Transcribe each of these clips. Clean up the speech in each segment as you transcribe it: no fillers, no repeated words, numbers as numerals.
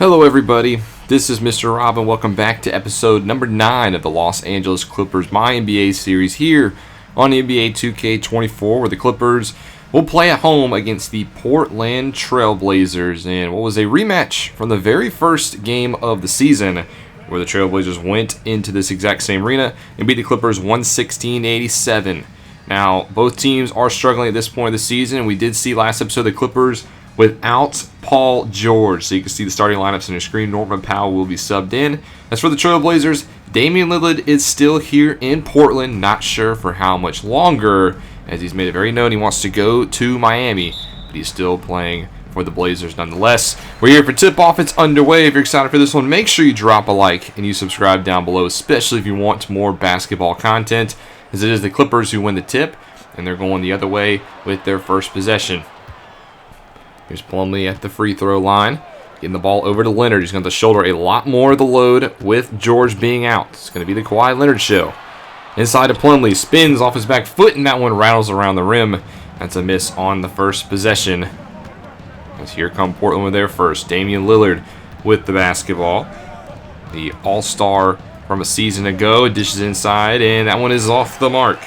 Hello everybody, this is Mr. Rob and welcome back to episode number 9 of the Los Angeles Clippers MyNBA series here on NBA 2K24, where the Clippers will play at home against the Portland Trailblazers in what was a rematch from the very first game of the season, where the Trailblazers went into this exact same arena and beat the Clippers 116-87. Now, both teams are struggling at this point of the season, and we did see last episode the Clippers without Paul George. So you can see the starting lineups on your screen. Norman Powell will be subbed in. As for the Trailblazers, Damian Lillard is still here in Portland. Not sure for how much longer, as he's made it very known he wants to go to Miami. But he's still playing for the Blazers nonetheless. We're here for tip-off. It's underway. If you're excited for this one, make sure you drop a like and you subscribe down below, especially if you want more basketball content, as it is the Clippers who win the tip, and they're going the other way with their first possession. Here's Plumlee at the free throw line, getting the ball over to Leonard. He's going to have to shoulder a lot more of the load with George being out. It's going to be the Kawhi Leonard show. Inside to Plumlee, spins off his back foot, and that one rattles around the rim. That's a miss on the first possession. As here come Portland with their first. Damian Lillard with the basketball. The all-star from a season ago dishes inside, and that one is off the mark.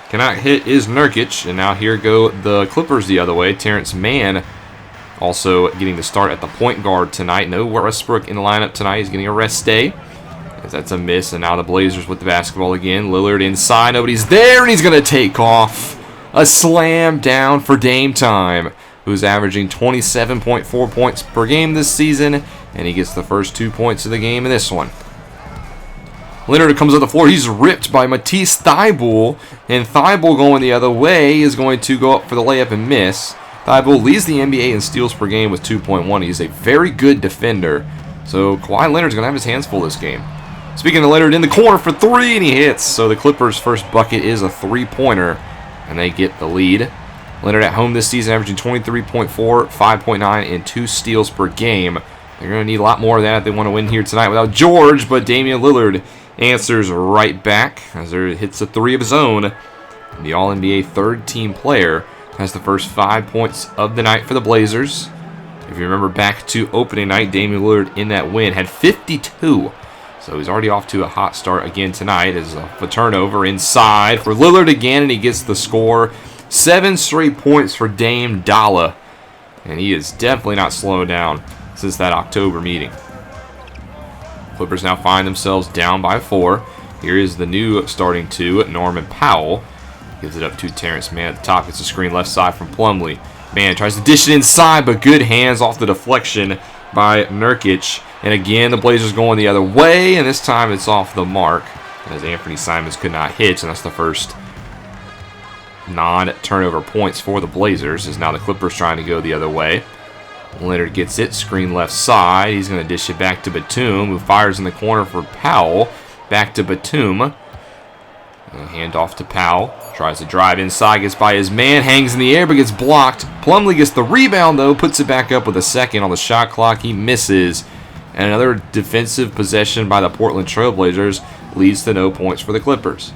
Cannot hit is Nurkic, and now here go the Clippers the other way. Terrence Mann also getting the start at the point guard tonight. No Westbrook in the lineup tonight. He's getting a rest day, as that's a miss. And now the Blazers with the basketball again. Lillard inside. Nobody's there, and he's going to take off. A slam down for Dame Time, who's averaging 27.4 points per game this season, and he gets the first 2 points of the game in this one. Leonard comes on the floor. He's ripped by Matisse Thybulle, and Thybulle going the other way is going to go up for the layup and miss. Thybulle leads the NBA in steals per game with 2.1. He's a very good defender. So Kawhi Leonard's going to have his hands full this game. Speaking of Leonard, in the corner for three, and he hits. So the Clippers' first bucket is a three-pointer, and they get the lead. Leonard at home this season averaging 23.4, 5.9, and 2 steals per game. They're going to need a lot more of that if they want to win here tonight without George, but Damian Lillard answers right back as he hits a three of his own. The All-NBA third-team player has the first 5 points of the night for the Blazers. If you remember back to opening night, Damian Lillard in that win had 52. So he's already off to a hot start again tonight as a turnover inside for Lillard again, and he gets the score. 7 straight points for Dame Dalla. And he is definitely not slowing down since that October meeting. Clippers now find themselves down by 4. Here is the new starting 2, Norman Powell. Gives it up to Terrence Mann at the top. It's a screen left side from Plumlee. Mann tries to dish it inside, but good hands off the deflection by Nurkic. And again, the Blazers going the other way, and this time it's off the mark, as Anthony Simons could not hit, and that's the first non-turnover points for the Blazers, as now the Clippers trying to go the other way. Leonard gets it, screen left side. He's going to dish it back to Batum, who fires in the corner for Powell. Back to Batum. Hand off to Powell. Tries to drive inside, gets by his man, hangs in the air, but gets blocked. Plumlee gets the rebound, though, puts it back up with a second on the shot clock. He misses. And another defensive possession by the Portland Trailblazers leads to no points for the Clippers.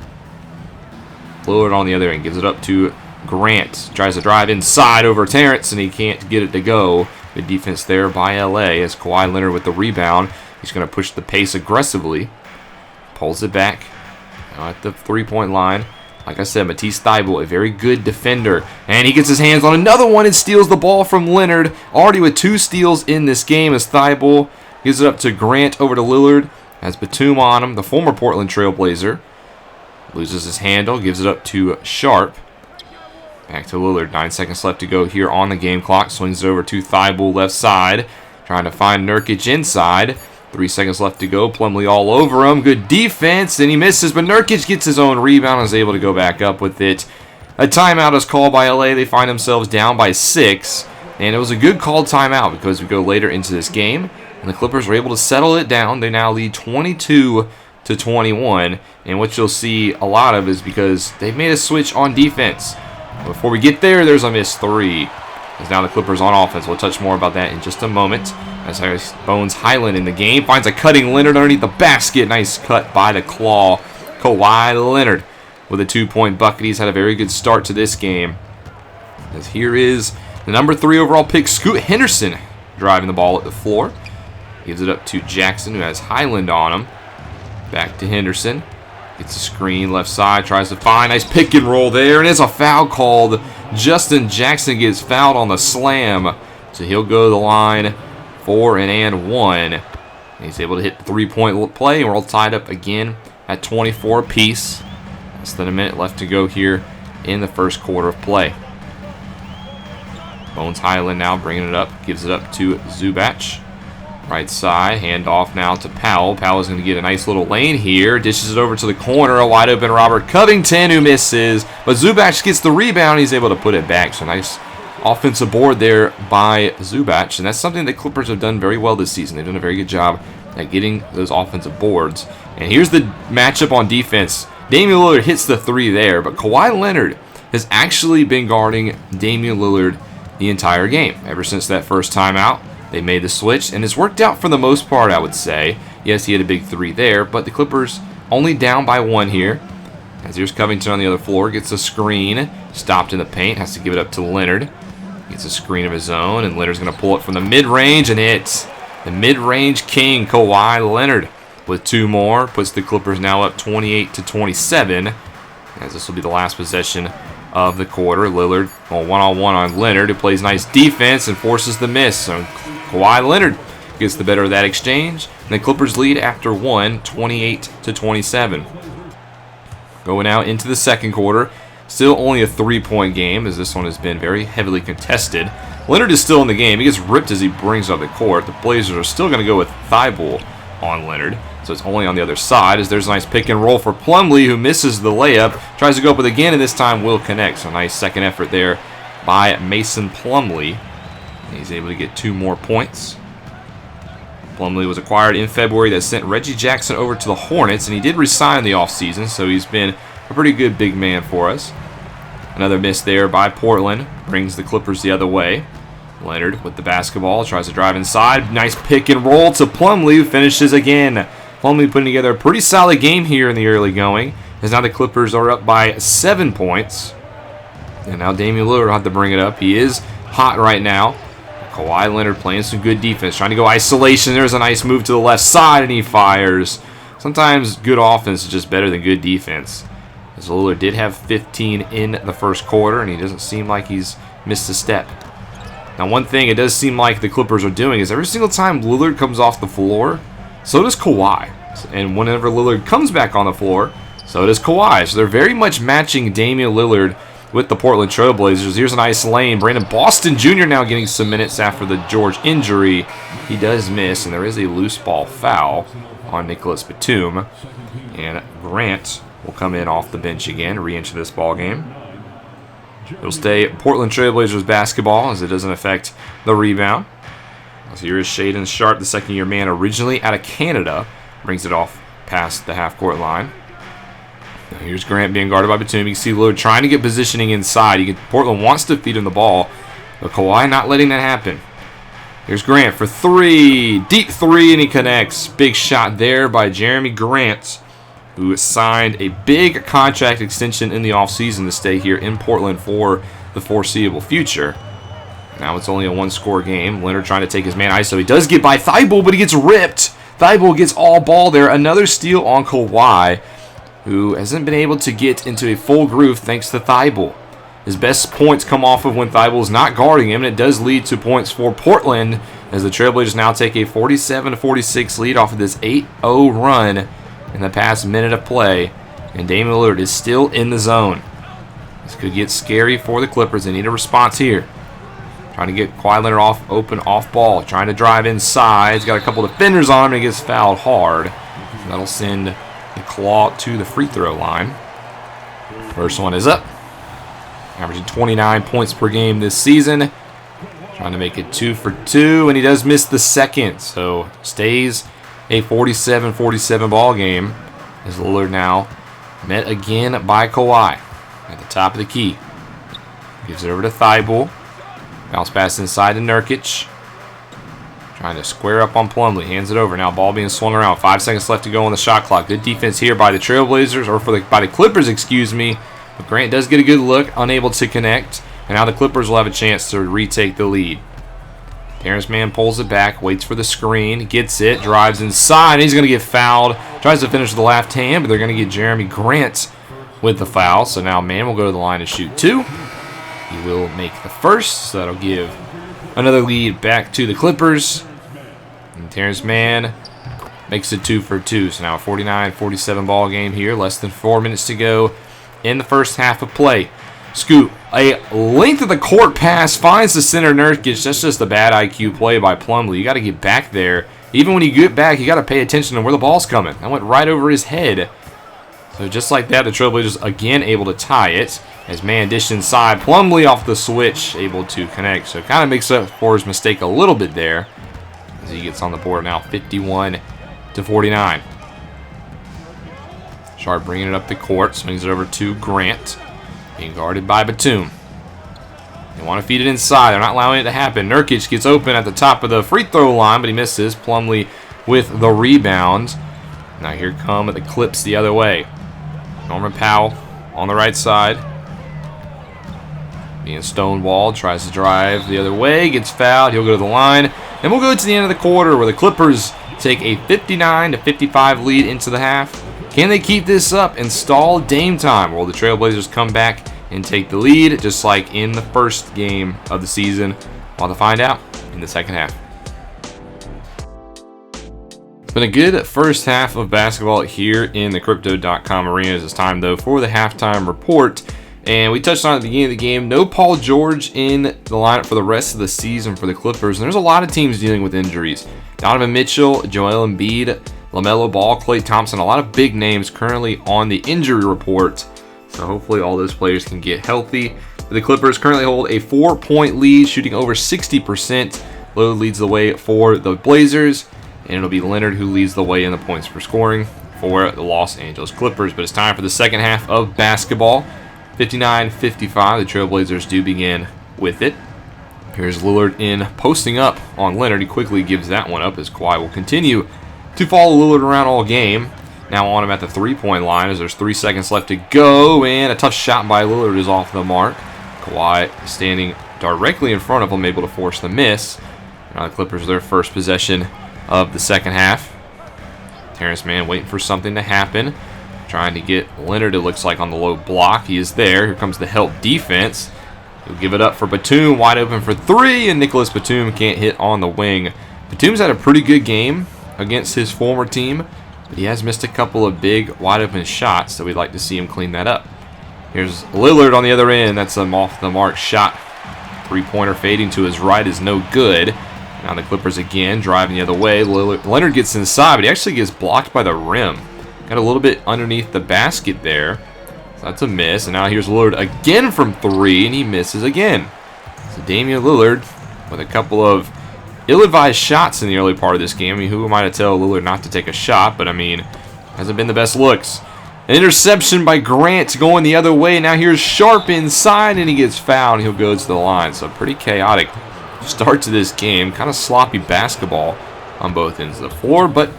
Lillard on the other end gives it up to Grant. Tries to drive inside over Terrence, and he can't get it to go. Good defense there by LA as Kawhi Leonard with the rebound. He's going to push the pace aggressively. Pulls it back. Now at the three-point line. Like I said, Matisse Thybulle, a very good defender. And he gets his hands on another one and steals the ball from Leonard. Already with 2 steals in this game as Thybulle gives it up to Grant over to Lillard. Has Batum on him, the former Portland Trailblazer. Loses his handle, gives it up to Sharp. Back to Lillard. 9 seconds left to go here on the game clock. Swings it over to Thybulle left side. Trying to find Nurkic inside. 3 seconds left to go. Plumlee all over him. Good defense, and he misses, but Nurkic gets his own rebound and is able to go back up with it. A timeout is called by LA. They find themselves down by 6, and it was a good called timeout because we go later into this game, and the Clippers were able to settle it down. They now lead 22-21, and what you'll see a lot of is because they've made a switch on defense. Before we get there, there's a missed 3. As now the Clippers on offense. We'll touch more about that in just a moment. As Bones Highland in the game finds a cutting Leonard underneath the basket. Nice cut by the claw. Kawhi Leonard with a 2-point bucket. He's had a very good start to this game. As here is the number 3 overall pick, Scoot Henderson, driving the ball at the floor. Gives it up to Jackson, who has Highland on him. Back to Henderson. Gets a screen left side. Tries to find. Nice pick and roll there. And it's a foul called. Justin Jackson gets fouled on the slam. So he'll go to the line for an and one. He's able to hit the three-point play. And we're all tied up again at 24 apiece. Less than a minute left to go here in the first quarter of play. Bones Highland now bringing it up. Gives it up to Zubac. Right side, handoff now to Powell. Powell's going to get a nice little lane here. Dishes it over to the corner. A wide open Robert Covington who misses. But Zubac gets the rebound. He's able to put it back. So nice offensive board there by Zubac. And that's something that Clippers have done very well this season. They've done a very good job at getting those offensive boards. And here's the matchup on defense. Damian Lillard hits the three there. But Kawhi Leonard has actually been guarding Damian Lillard the entire game. Ever since that first timeout. They made the switch, and it's worked out for the most part, I would say. Yes, he had a big three there, but the Clippers only down by one here. As here's Covington on the other floor, gets a screen, stopped in the paint, has to give it up to Leonard. Gets a screen of his own, and Leonard's going to pull it from the mid-range, and hits. The mid-range king, Kawhi Leonard, with two more. Puts the Clippers now up 28-27, as this will be the last possession of the quarter. Lillard one-on-one on Leonard, who plays nice defense and forces the miss. So Kawhi Leonard gets the better of that exchange. And the Clippers lead after one, 28-27. Going out into the second quarter. Still only a three-point game, as this one has been very heavily contested. Leonard is still in the game. He gets ripped as he brings up the court. The Blazers are still going to go with Thibault on Leonard. So it's only on the other side, as there's a nice pick and roll for Plumlee, who misses the layup. Tries to go up with it again, and this time will connect. So nice second effort there by Mason Plumlee. He's able to get 2 more points. Plumlee was acquired in February. That sent Reggie Jackson over to the Hornets, and he did resign in the offseason, so he's been a pretty good big man for us. Another miss there by Portland. Brings the Clippers the other way. Leonard with the basketball. Tries to drive inside. Nice pick and roll to Plumlee, who finishes again. Plumlee putting together a pretty solid game here in the early going, as now the Clippers are up by 7 points. And now Damian Lillard will have to bring it up. He is hot right now. Kawhi Leonard playing some good defense, trying to go isolation. There's a nice move to the left side, and he fires. Sometimes good offense is just better than good defense. As Lillard did have 15 in the first quarter, and he doesn't seem like he's missed a step. Now, one thing it does seem like the Clippers are doing is every single time Lillard comes off the floor, so does Kawhi. And whenever Lillard comes back on the floor, so does Kawhi. So they're very much matching Damian Lillard with the Portland Trailblazers. Here's a nice lane. Brandon Boston Jr. now getting some minutes after the George injury. He does miss, and there is a loose ball foul on Nicholas Batum. And Grant will come in off the bench again, re-enter this ball game. It'll stay Portland Trailblazers basketball, as it doesn't affect the rebound. So here is Shaedon Sharpe, the second-year man, originally out of Canada. Brings it off past the half-court line. Now here's Grant being guarded by Batum. You can see Lillard trying to get positioning inside. Portland wants to feed him the ball, but Kawhi not letting that happen. Here's Grant for three. Deep three, and he connects. Big shot there by Jeremy Grant, who signed a big contract extension in the offseason to stay here in Portland for the foreseeable future. Now it's only a one-score game. Leonard trying to take his man ISO. He does get by Thibault, but he gets ripped. Thibault gets all ball there. Another steal on Kawhi, who hasn't been able to get into a full groove thanks to Thibault. His best points come off of when Thibault's not guarding him, and it does lead to points for Portland, as the Trailblazers now take a 47-46 lead off of this 8-0 run in the past minute of play, and Damian Lillard is still in the zone. This could get scary for the Clippers. They need a response here. Trying to get Kawhi Leonard off ball, trying to drive inside. He's got a couple defenders on him, and he gets fouled hard. That'll send the Claw to the free throw line. First one is up. Averaging 29 points per game this season. Trying to make it 2 for 2, and he does miss the second. So stays a 47-47 ball game, as Lillard now met again by Kawhi at the top of the key. Gives it over to Thibault. Bounce pass inside to Nurkic. Trying to square up on Plumlee. Hands it over. Now ball being swung around. 5 seconds left to go on the shot clock. Good defense here by the Trailblazers, or by the Clippers, excuse me. But Grant does get a good look, unable to connect. And now the Clippers will have a chance to retake the lead. Terrence Mann pulls it back, waits for the screen, gets it, drives inside, and he's going to get fouled. Tries to finish with the left hand, but they're going to get Jeremy Grant with the foul. So now Mann will go to the line to shoot 2. He will make the first, so that'll give another lead back to the Clippers. And Terrence Mann makes it 2 for 2. So now a 49-47 ball game here. Less than 4 minutes to go in the first half of play. Scoot, a length of the court pass, finds the center Nurkic. That's just a bad IQ play by Plumlee. You got to get back there. Even when you get back, you got to pay attention to where the ball's coming. That went right over his head. So just like that, the Trailblazers again able to tie it. As Mann dished inside, Plumlee off the switch, able to connect. So it kind of makes up for his mistake a little bit there, as he gets on the board now, 51-49. Sharp bringing it up the court, swings it over to Grant. Being guarded by Batum. They want to feed it inside. They're not allowing it to happen. Nurkic gets open at the top of the free throw line, but he misses. Plumlee with the rebound. Now here come the Clips the other way. Norman Powell on the right side. Being stonewalled. Tries to drive the other way. Gets fouled. He'll go to the line. And we'll go to the end of the quarter where the Clippers take a 59-55 lead into the half. Can they keep this up and stall Dame time? Will the Trailblazers come back and take the lead, just like in the first game of the season? We'll have to find out in the second half. It's been a good first half of basketball here in the Crypto.com arenas. It's time, though, for the halftime report. And we touched on at the beginning of the game, no Paul George in the lineup for the rest of the season for the Clippers. And there's a lot of teams dealing with injuries. Donovan Mitchell, Joel Embiid, LaMelo Ball, Klay Thompson, a lot of big names currently on the injury report. So hopefully all those players can get healthy. The Clippers currently hold a 4-point lead, shooting over 60%. Lillard leads the way for the Blazers, and it'll be Leonard who leads the way in the points per scoring for the Los Angeles Clippers. But it's time for the second half of basketball. 59-55, the Trailblazers do begin with it. Here's Lillard in, posting up on Leonard. He quickly gives that one up as Kawhi will continue to follow Lillard around all game. Now on him at the three-point line as there's 3 seconds left to go, and a tough shot by Lillard is off the mark. Kawhi standing directly in front of him, able to force the miss. Now the Clippers their first possession of the second half. Terrence Mann waiting for something to happen, trying to get Leonard, it looks like, on the low block. He is there. Here comes the help defense. He'll give it up for Batum, wide open for 3, and Nicholas Batum can't hit on the wing. Batum's had a pretty good game against his former team, but he has missed a couple of big wide open shots, so we'd like to see him clean that up. Here's Lillard on the other end. That's an off the mark shot. 3-pointer fading to his right is no good. Now the Clippers again driving the other way. Leonard gets inside, but he actually gets blocked by the rim. Got a little bit underneath the basket there. So that's a miss. And now here's Lillard again from 3, and he misses again. So Damian Lillard with a couple of ill-advised shots in the early part of this game. I mean, who am I to tell Lillard not to take a shot? But, I mean, hasn't been the best looks. An interception by Grant going the other way. Now here's Sharp inside, and he gets fouled. He'll go to the line. So pretty chaotic start to this game. Kind of sloppy basketball on both ends of the floor. But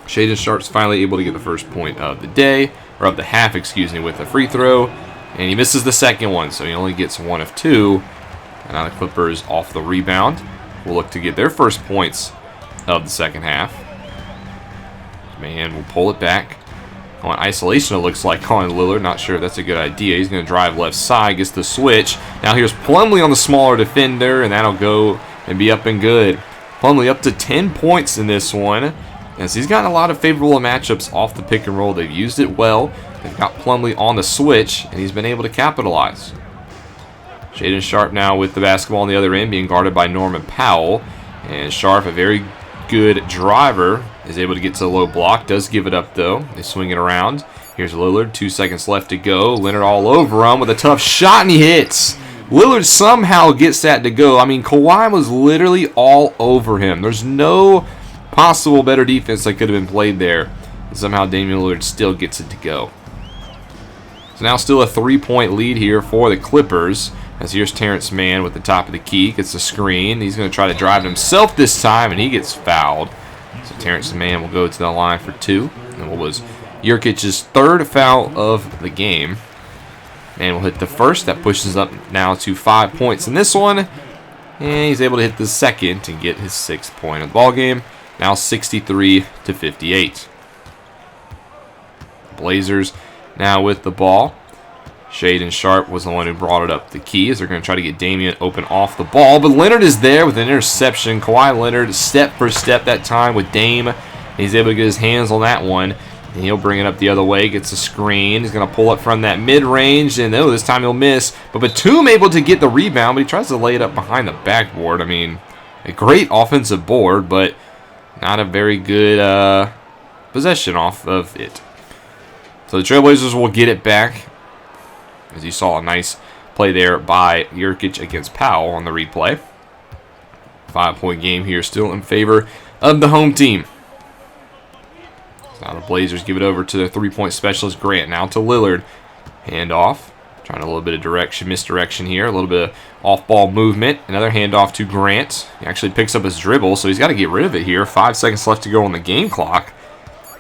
Shaedon Sharp's finally able to get the first point of the day, or of the half, excuse me, with a free throw. And he misses the second one, so he only gets 1 of 2. And now the Clippers off the rebound will look to get their first points of the second half. Man will pull it back. On isolation, it looks like, on Lillard. Not sure if that's a good idea. He's going to drive left side, gets the switch. Now here's Plumlee on the smaller defender, and that'll go and be up and good. Plumlee up to 10 points in this one, as he's gotten a lot of favorable matchups off the pick and roll. They've used it well. They've got Plumlee on the switch, and he's been able to capitalize. Shaedon Sharp now with the basketball on the other end, being guarded by Norman Powell. And Sharp, a very good driver, is able to get to the low block. Does give it up, though. They swing it around. Here's Lillard. 2 seconds left to go. Leonard all over him with a tough shot, and he hits. Lillard somehow gets that to go. I mean, Kawhi was literally all over him. There's no possible better defense that could have been played there. And somehow Damian Lillard still gets it to go. So now still a 3-point lead here for the Clippers. As here's Terrence Mann with the top of the key. Gets the screen. He's going to try to drive it himself this time, and he gets fouled. So Terrence Mann will go to the line for 2. And what was Jurkic's 3rd foul of the game. Mann will hit the first. That pushes up now to 5 points in this one. And he's able to hit the second and get his 6th point of the ball game. Now 63-58. Blazers now with the ball. Shaedon Sharpe was the one who brought it up the key as they're going to try to get Damian open off the ball. But Leonard is there with an interception. Kawhi Leonard step for step that time with Dame. He's able to get his hands on that one. And he'll bring it up the other way. Gets a screen. He's going to pull it from that mid-range. And this time he'll miss. But Batum able to get the rebound. But he tries to lay it up behind the backboard. I mean, a great offensive board. But not a very good possession off of it. So the Trailblazers will get it back. As you saw, a nice play there by Jurkic against Powell on the replay. 5-point game here still in favor of the home team. So now the Blazers give it over to their 3-point specialist, Grant. Now to Lillard. Handoff. Trying a little bit of misdirection here. A little bit of off-ball movement. Another handoff to Grant. He actually picks up his dribble, so he's got to get rid of it here. 5 seconds left to go on the game clock.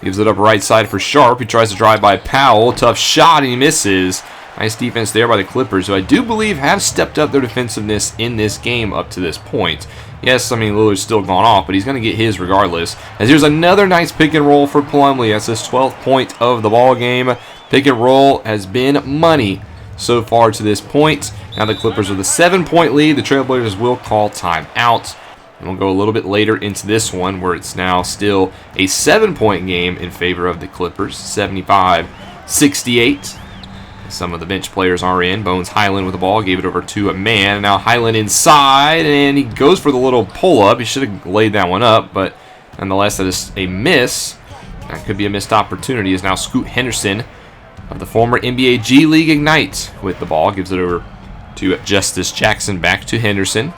Gives it up right side for Sharpe. He tries to drive by Powell. Tough shot, and he misses. Nice defense there by the Clippers, who I do believe have stepped up their defensiveness in this game up to this point. Yes, I mean, Lillard's still gone off, but he's going to get his regardless. As here's another nice pick and roll for Plumlee. That's his 12th point of the ball game. Pick and roll has been money so far to this point. Now the Clippers with a 7-point lead. The Trailblazers will call timeout. And we'll go a little bit later into this one where it's now still a 7-point game in favor of the Clippers. 75-68. Some of the bench players are in. Bones Highland with the ball. Gave it over to a man. Now Highland inside. And he goes for the little pull-up. He should have laid that one up. But nonetheless, that is a miss. That could be a missed opportunity. Is now Scoot Henderson of the former NBA G League Ignite with the ball. Gives it over to Justice Jackson. Back to Henderson.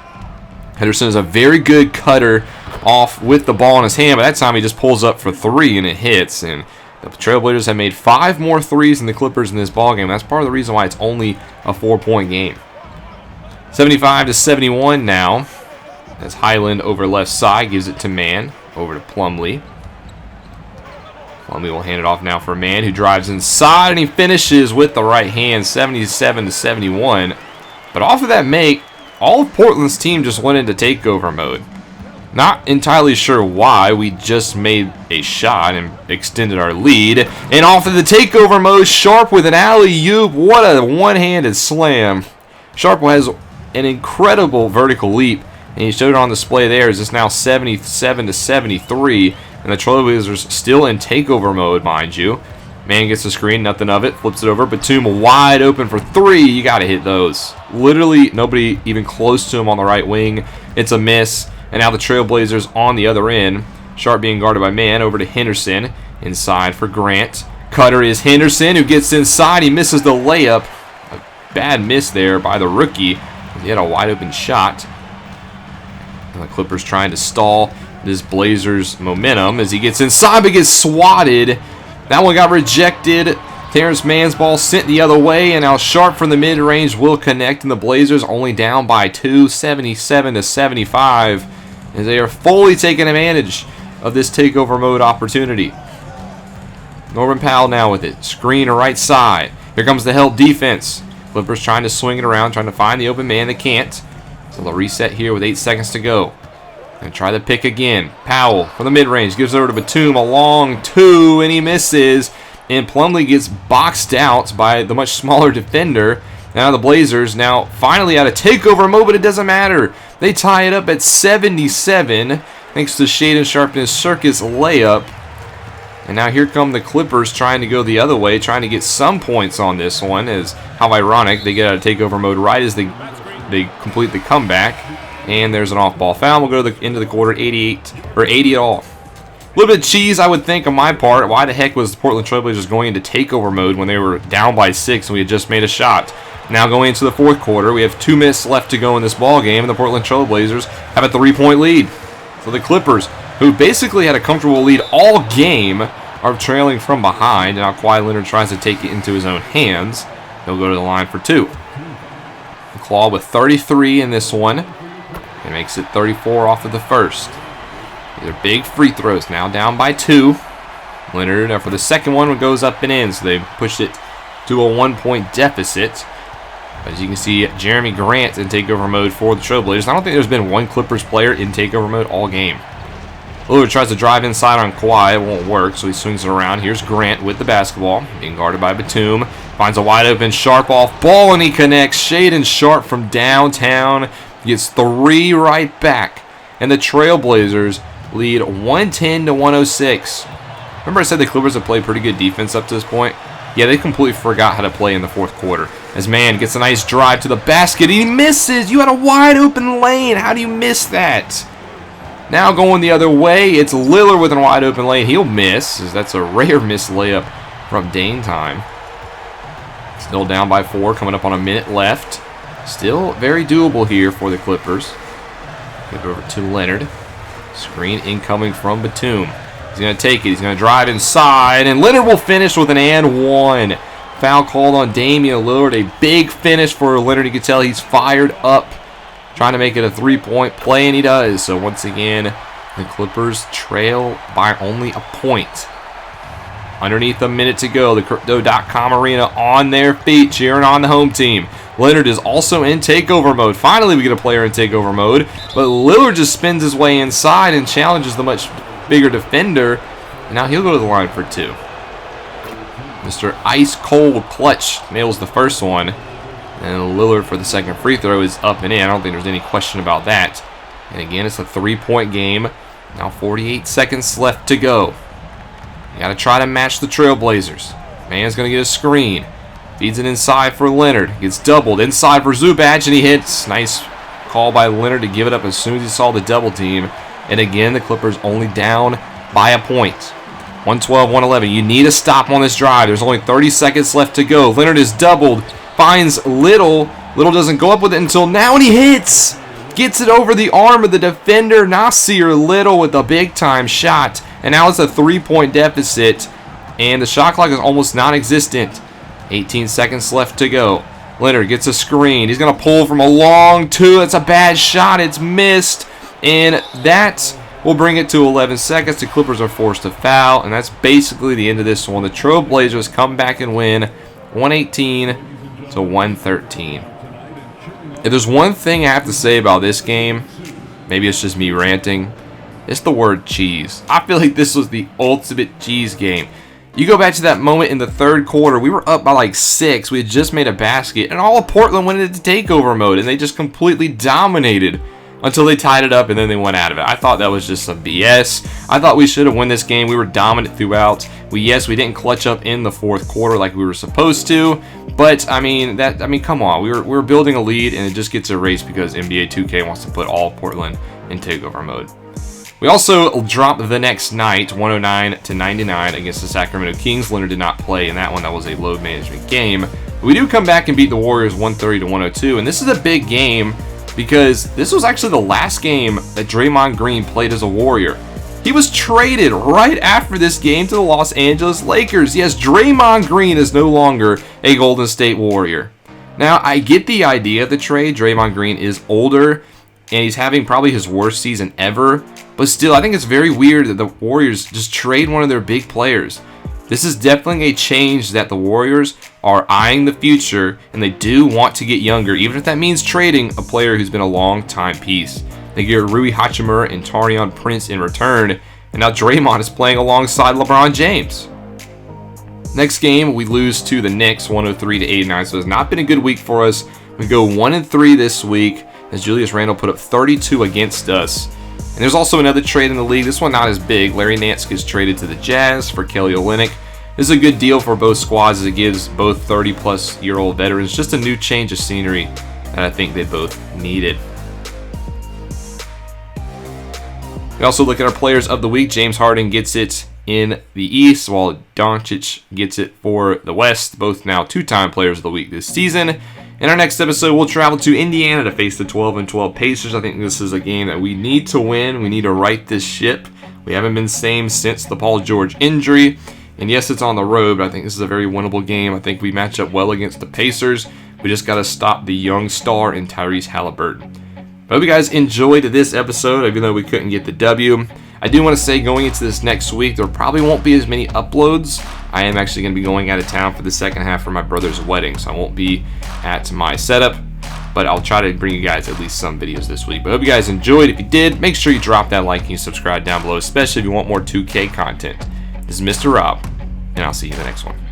Henderson is a very good cutter off with the ball in his hand. But that time he just pulls up for 3 and it hits. And the Trailblazers have made 5 more threes than the Clippers in this ballgame. That's part of the reason why it's only a 4-point game. 75-71 now. As Highland over left side gives it to Mann. Over to Plumlee. Plumlee will hand it off now for Mann, who drives inside, and he finishes with the right hand, 77-71. But off of that make, all of Portland's team just went into takeover mode. Not entirely sure why. We just made a shot and extended our lead. And off of the takeover mode, Sharpe with an alley-oop. What a one-handed slam. Sharpe has an incredible vertical leap, and he showed it on display there. It's now 77-73, and the Trailblazers still in takeover mode, mind you. Man gets the screen, nothing of it, flips it over. Batum wide open for 3. You got to hit those. Literally nobody even close to him on the right wing. It's a miss. And now the Trailblazers on the other end. Sharpe being guarded by Mann. Over to Henderson. Inside for Grant. Cutter is Henderson, who gets inside. He misses the layup. A bad miss there by the rookie. He had a wide open shot. And the Clippers trying to stall this Blazers momentum as he gets inside but gets swatted. That one got rejected. Terrence Mann's ball sent the other way, and now Sharpe from the mid-range will connect, and the Blazers only down by 2, 77-75, as they are fully taking advantage of this takeover mode opportunity. Norman Powell now with it. Screen right side. Here comes the help defense. Clippers trying to swing it around, trying to find the open man. They can't. So they'll reset here with 8 seconds to go. And try the pick again. Powell from the mid-range gives it over to Batum. A long 2, and he misses. And Plumlee gets boxed out by the much smaller defender. Now the Blazers now finally out of takeover mode, but it doesn't matter. They tie it up at 77 thanks to Shaedon Sharpe and his circus layup. And now here come the Clippers trying to go the other way, trying to get some points on this one. As how ironic, they get out of takeover mode right as they complete the comeback. And there's an off-ball foul. We'll go to the end of the quarter, 80 all. A little bit of cheese, I would think, on my part. Why the heck was the Portland Trailblazers going into takeover mode when they were down by 6 and we had just made a shot? Now going into the fourth quarter, we have 2 minutes left to go in this ball game, and the Portland Trailblazers have a 3-point lead. So the Clippers, who basically had a comfortable lead all game, are trailing from behind. And now Kawhi Leonard tries to take it into his own hands. He'll go to the line for 2. Claw with 33 in this one. He makes it 34 off of the first. These are big free throws. Now down by 2. Leonard, for the second one, goes up and in. So they pushed it to a 1-point deficit. But as you can see, Jeremy Grant in takeover mode for the Trailblazers. I don't think there's been one Clippers player in takeover mode all game. Lillard tries to drive inside on Kawhi. It won't work, so he swings it around. Here's Grant with the basketball, being guarded by Batum. Finds a wide open Sharp off ball, and he connects. Shaedon Sharp from downtown gets 3 right back. And the Trailblazers lead 110 to 106. Remember I said the Clippers have played pretty good defense up to this point? Yeah, they completely forgot how to play in the fourth quarter. As Man gets a nice drive to the basket. He misses. You had a wide open lane. How do you miss that? Now going the other way, it's Lillard with a wide open lane. He'll miss, as that's a rare miss layup from Dame time. Still down by 4, coming up on a minute left. Still very doable here for the Clippers. Give it over to Leonard. Screen incoming from Batum. He's going to take it. He's going to drive inside, and Leonard will finish with an and one. Foul called on Damian Lillard. A big finish for Leonard. You can tell he's fired up, trying to make it a 3-point play, and he does. So once again, the Clippers trail by only a point. Underneath a minute to go, the Crypto.com Arena on their feet, cheering on the home team. Leonard is also in takeover mode. Finally, we get a player in takeover mode, but Lillard just spins his way inside and challenges the much bigger defender. And now he'll go to the line for 2. Mr. Ice Cold Clutch nails the first one. And Lillard for the second free throw is up and in. I don't think there's any question about that. And again, it's a 3-point game. Now 48 seconds left to go. You got to try to match the Trailblazers. Man's going to get a screen. Feeds it inside for Leonard. Gets doubled inside for Zubac, and he hits. Nice call by Leonard to give it up as soon as he saw the double team. And again, the Clippers only down by a point. 112-111. You need a stop on this drive. There's only 30 seconds left to go. Leonard is doubled. Finds Little. Little doesn't go up with it until now, and he hits. Gets it over the arm of the defender, Nasir Little, with a big-time shot. And now it's a 3-point deficit, and the shot clock is almost non-existent. 18 seconds left to go. Leonard gets a screen. He's going to pull from a long 2. That's a bad shot. It's missed, and that will bring it to 11 seconds. The Clippers are forced to foul, and that's basically the end of this one. The Trailblazers come back and win 118 to 113. If there's one thing I have to say about this game, maybe it's just me ranting, it's the word cheese. I feel like this was the ultimate cheese game. You go back to that moment in the third quarter, we were up by like 6. We had just made a basket, and all of Portland went into takeover mode, and they just completely dominated until they tied it up, and then they went out of it. I thought that was just some BS. I thought we should have won this game. We were dominant throughout. We didn't clutch up in the fourth quarter like we were supposed to, but I mean, come on. We were building a lead, and it just gets erased because NBA 2K wants to put all of Portland in takeover mode. We also dropped the next night, 109-99 against the Sacramento Kings. Leonard did not play in that one. That was a load management game. But we do come back and beat the Warriors 130-102, and this is a big game because this was actually the last game that Draymond Green played as a Warrior. He was traded right after this game to the Los Angeles Lakers. Yes, Draymond Green is no longer a Golden State Warrior. Now, I get the idea of the trade. Draymond Green is older, and he's having probably his worst season ever. But still, I think it's very weird that the Warriors just trade one of their big players. This is definitely a change that the Warriors are eyeing the future, and they do want to get younger, even if that means trading a player who's been a long-time piece. They get Rui Hachimura and Taurean Prince in return, and now Draymond is playing alongside LeBron James. Next game, we lose to the Knicks 103-89, so it's not been a good week for us. We go 1-3 this week as Julius Randle put up 32 against us. And there's also another trade in the league. This one not as big. Larry Nance gets traded to the Jazz for Kelly Olynyk. This is a good deal for both squads as it gives both 30-plus-year-old veterans just a new change of scenery that I think they both needed. We also look at our players of the week. James Harden gets it in the East, while Doncic gets it for the West. Both now 2-time players of the week this season. In our next episode, we'll travel to Indiana to face the 12-12 Pacers. I think this is a game that we need to win. We need to right this ship. We haven't been the same since the Paul George injury. And yes, it's on the road, but I think this is a very winnable game. I think we match up well against the Pacers. We just got to stop the young star in Tyrese Halliburton. I hope you guys enjoyed this episode, even though we couldn't get the W. I do want to say, going into this next week, there probably won't be as many uploads. I am actually going to be going out of town for the second half for my brother's wedding, so I won't be at my setup, but I'll try to bring you guys at least some videos this week. But I hope you guys enjoyed. If you did, make sure you drop that like and you subscribe down below, especially if you want more 2K content. This is Mr. Rob, and I'll see you in the next one.